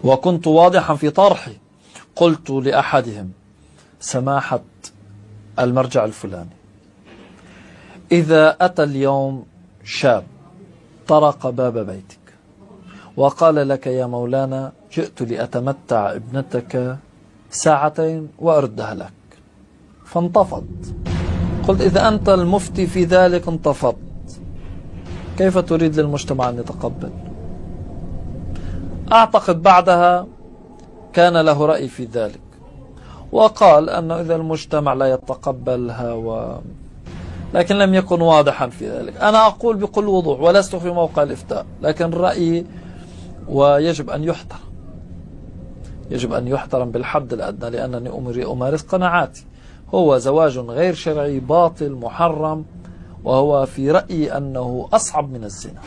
وكنت واضحا في طرحي، قلت لأحدهم: سماحة المرجع الفلاني، إذا أتى اليوم شاب طرق باب بيتك وقال لك: يا مولانا، جئت لأتمتع ابنتك ساعتين وأردها لك، فانتفض. قلت: إذا أنت المفتي في ذلك انتفضت، كيف تريد للمجتمع أن يتقبل؟ أعتقد بعدها كان له رأي في ذلك، وقال أنه إذا المجتمع لا يتقبلها لكن لم يكن واضحا في ذلك. أنا أقول بكل وضوح ولست في موقع الإفتاء، لكن رأيي ويجب أن يحترم، يجب أن يحترم بالحد الأدنى، لأنني أمارس قناعاتي. هو زواج غير شرعي باطل محرم، وهو في رأيي أنه أصعب من الزنا.